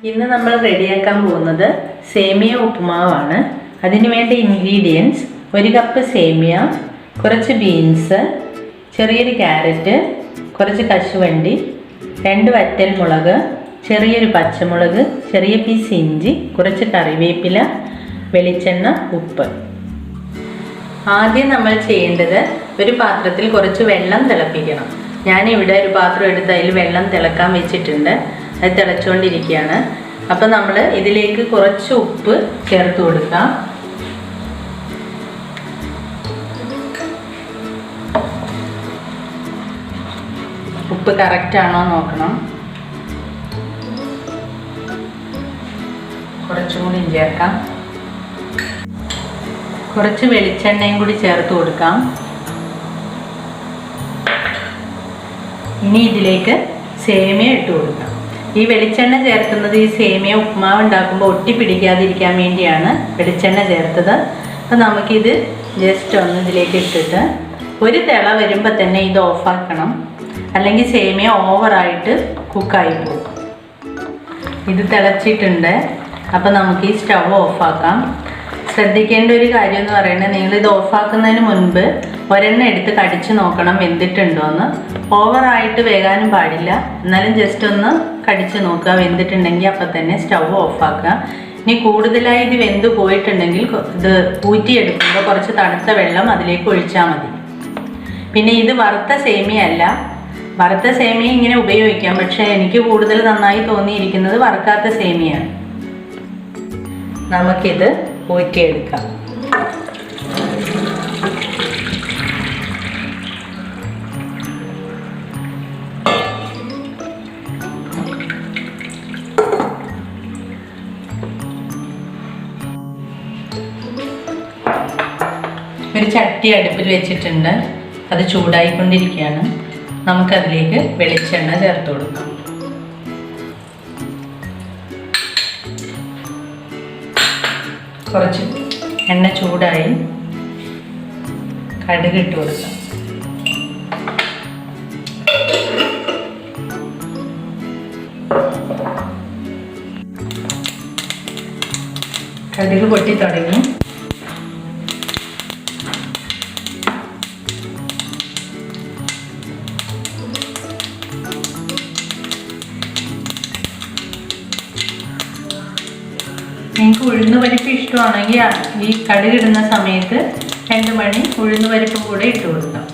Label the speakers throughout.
Speaker 1: ഇന്ന് നമ്മൾ റെഡിയാക്കാൻ പോകുന്നത് സേമിയ ഉപ്പുമാവാണ്. അതിനു വേണ്ട ഇൻഗ്രീഡിയൻസ്: 1 കപ്പ് സേമിയ, കുറച്ച് ബീൻസ്, ചെറിയൊരു ക്യാരറ്റ്, കുറച്ച് കശുവണ്ടി, 2 വറ്റൽമുളക്, ചെറിയൊരു പച്ചമുളക്, ചെറിയ പീസ് ഇഞ്ചി, കുറച്ച് കറിവേപ്പില, വെളിച്ചെണ്ണ, ഉപ്പ്. ആദ്യം നമ്മൾ ചെയ്യേണ്ടത് ഒരു പാത്രത്തിൽ കുറച്ച് വെള്ളം തിളപ്പിക്കണം. ഞാനിവിടെ ഒരു പാത്രം എടുത്ത് അതിൽ വെള്ളം തിളക്കാൻ വെച്ചിട്ടുണ്ട്. അത് തിളച്ചുകൊണ്ടിരിക്കുകയാണ്. അപ്പോൾ നമ്മൾ ഇതിലേക്ക് കുറച്ച് ഉപ്പ് ചേർത്ത് കൊടുക്കാം. ഉപ്പ് കറക്റ്റാണോ നോക്കണം. കുറച്ചും കൂടി ചേർക്കാം. കുറച്ച് വെളിച്ചെണ്ണയും കൂടി ചേർത്ത് കൊടുക്കാം. ഇനി ഇതിലേക്ക് സേമിയ ഇട്ട് കൊടുക്കാം. ഈ വെളിച്ചെണ്ണ ചേർക്കുന്നത് ഈ സേമിയ ഉപ്പുമാവ് ഉണ്ടാക്കുമ്പോൾ ഒട്ടി പിടിക്കാതിരിക്കാൻ വേണ്ടിയാണ് വെളിച്ചെണ്ണ ചേർത്തത്. അപ്പോൾ നമുക്കിത് ജസ്റ്റ് ഒന്ന് ഇതിലേക്ക് ഇട്ടിട്ട് ഒരു തിള വരുമ്പോൾ തന്നെ ഇത് ഓഫാക്കണം, അല്ലെങ്കിൽ സേമിയ ഓവറായിട്ട് കുക്കായി പോകും. ഇത് തിളച്ചിട്ടുണ്ട്. അപ്പോൾ നമുക്ക് ഈ സ്റ്റവ് ഓഫാക്കാം. ശ്രദ്ധിക്കേണ്ട ഒരു കാര്യം എന്ന് പറയുന്നത്, നിങ്ങളിത് ഓഫാക്കുന്നതിന് മുൻപ് ഒരെണ്ണം എടുത്ത് കടിച്ച് നോക്കണം വെന്തിട്ടുണ്ടോയെന്ന്. ഓവറായിട്ട് വേകാനും പാടില്ല, എന്നാലും ജസ്റ്റ് ഒന്ന് കടിച്ച് നോക്കുക. വെന്തിട്ടുണ്ടെങ്കിൽ അപ്പം തന്നെ സ്റ്റവ് ഓഫാക്കുക. ഇനി കൂടുതലായി ഇത് വെന്ത് പോയിട്ടുണ്ടെങ്കിൽ ഇത് ഊറ്റിയെടുക്കുമ്പോൾ കുറച്ച് തണുത്ത വെള്ളം അതിലേക്ക് ഒഴിച്ചാൽ മതി. പിന്നെ ഇത് വറുത്ത സേമിയ അല്ല. വറുത്ത സേമിയ ഇങ്ങനെ ഉപയോഗിക്കാം, പക്ഷേ എനിക്ക് കൂടുതൽ നന്നായി തോന്നിയിരിക്കുന്നത് വറുക്കാത്ത സേമിയാണ്. നമുക്കിത് ഊറ്റിയെടുക്കാം. ഒരു ചട്ടി അടുപ്പിൽ വെച്ചിട്ടുണ്ട്. അത് ചൂടായിക്കൊണ്ടിരിക്കുകയാണ്. നമുക്കതിലേക്ക് വെളിച്ചെണ്ണ ചേർത്ത് കൊടുക്കാം. കുറച്ച് എണ്ണ ചൂടായി കടുക് ഇട്ട് കൊടുക്കാം. കടുക് പൊട്ടി തുടങ്ങി. നിങ്ങൾക്ക് ഉഴുന്നുപരിപ്പ് ഇഷ്ടമാണെങ്കിൽ ഈ കടുകിടുന്ന സമയത്ത് 2 മണി ഉഴുന്നുപരിപ്പ് കൂടെ ഇട്ട് കൊടുക്കാം.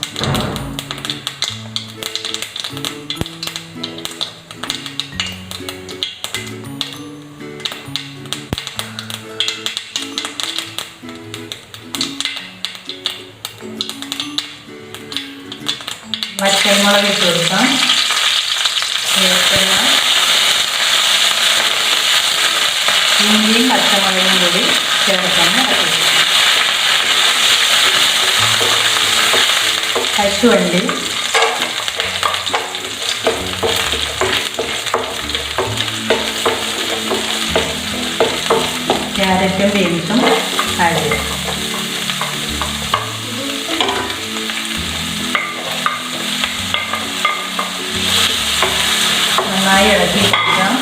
Speaker 1: പച്ചമുളക് ഇട്ട് കൊടുക്കാം. ഇഞ്ചിയും പച്ചമുളകും കൂടി ചേർത്തൊന്ന് ഇറക്കി. കശുവണ്ടി, ക്യാരറ്റും ബീൻസും ആഡ് ചെയ്യും. നന്നായി ഇളക്കി വെക്കാം.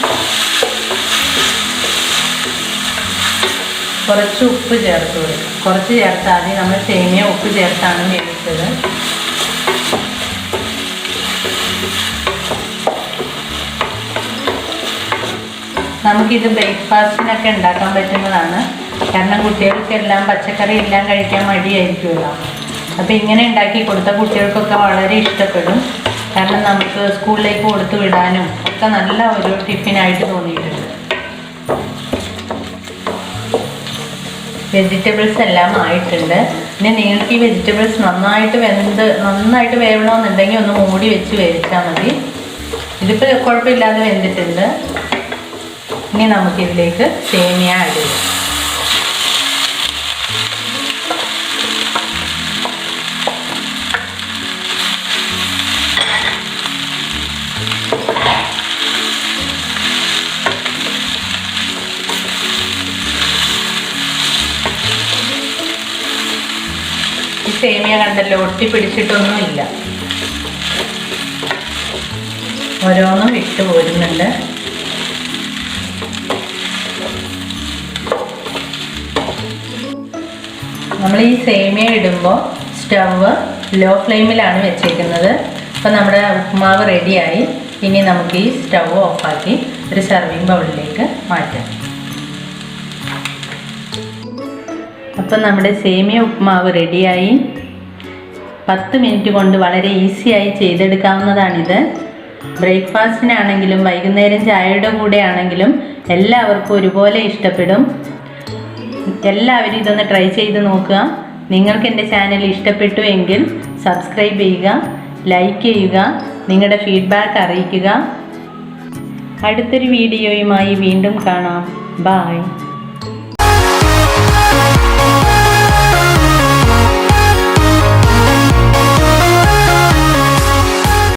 Speaker 1: കുറച്ച് ഉപ്പ് ചേർത്ത് കൊടുക്കും. കുറച്ച് ചേർത്താൽ മതി. നമ്മൾ സേമിയ ഉപ്പ് ചേർത്താണ് വേവിച്ചത്. നമുക്കിത് ബ്രേക്ക്ഫാസ്റ്റിനൊക്കെ ഉണ്ടാക്കാൻ പറ്റുന്നതാണ്. കാരണം കുട്ടികൾക്കെല്ലാം പച്ചക്കറി എല്ലാം കഴിക്കാൻ മടിയായിരിക്കുമല്ലോ. അപ്പോൾ ഇങ്ങനെ ഉണ്ടാക്കി കൊടുത്ത കുട്ടികൾക്കൊക്കെ വളരെ ഇഷ്ടപ്പെടും. കാരണം നമുക്ക് സ്കൂളിലേക്ക് കൊടുത്തു വിടാനും ഒക്കെ നല്ല ഒരു ടിഫിനായിട്ട് തോന്നിയിട്ടുണ്ട്. വെജിറ്റബിൾസ് എല്ലാം ആയിട്ടുണ്ട്. പിന്നെ നിങ്ങൾക്ക് ഈ വെജിറ്റബിൾസ് നന്നായിട്ട് വേവണമെന്നുണ്ടെങ്കിൽ ഒന്ന് മൂടി വെച്ച് വേവിച്ചാൽ മതി. ഇതിപ്പോൾ കുഴപ്പമില്ലാതെ വെന്തിട്ടുണ്ട്. ഇനി നമുക്കിതിലേക്ക് സേമിയ ആഡ് ചെയ്യാം. സേമിയ കണ്ടല്ലോ, ഒട്ടി പിടിച്ചിട്ടൊന്നുമില്ല. ഓരോന്നും ഇട്ട് പോരുന്നുണ്ട്. നമ്മൾ ഈ സേമിയ ഇടുമ്പോൾ സ്റ്റവ് ലോ ഫ്ലെയിമിലാണ് വെച്ചേക്കുന്നത്. അപ്പോൾ നമ്മുടെ ഉപ്പുമാവ് റെഡിയായി. ഇനി നമുക്ക് ഈ സ്റ്റവ് ഓഫാക്കി ഒരു സർവിങ് ബൗളിലേക്ക് മാറ്റാം. അപ്പം നമ്മുടെ സേമിയ ഉപ്പുമാവ് റെഡിയായി. 10 മിനിറ്റ് കൊണ്ട് വളരെ ഈസിയായി ചെയ്തെടുക്കാവുന്നതാണിത്. ബ്രേക്ക്ഫാസ്റ്റിനാണെങ്കിലും വൈകുന്നേരം ചായയുടെ കൂടെ ആണെങ്കിലും എല്ലാവർക്കും ഒരുപോലെ ഇഷ്ടപ്പെടും. എല്ലാവരും ഇതൊന്ന് ട്രൈ ചെയ്ത് നോക്കുക. നിങ്ങൾക്ക് എൻ്റെ ചാനൽ ഇഷ്ടപ്പെട്ടു എങ്കിൽ സബ്സ്ക്രൈബ് ചെയ്യുക, ലൈക്ക് ചെയ്യുക, നിങ്ങളുടെ ഫീഡ്ബാക്ക് അറിയിക്കുക. അടുത്തൊരു വീഡിയോയുമായി വീണ്ടും കാണാം. ബൈ.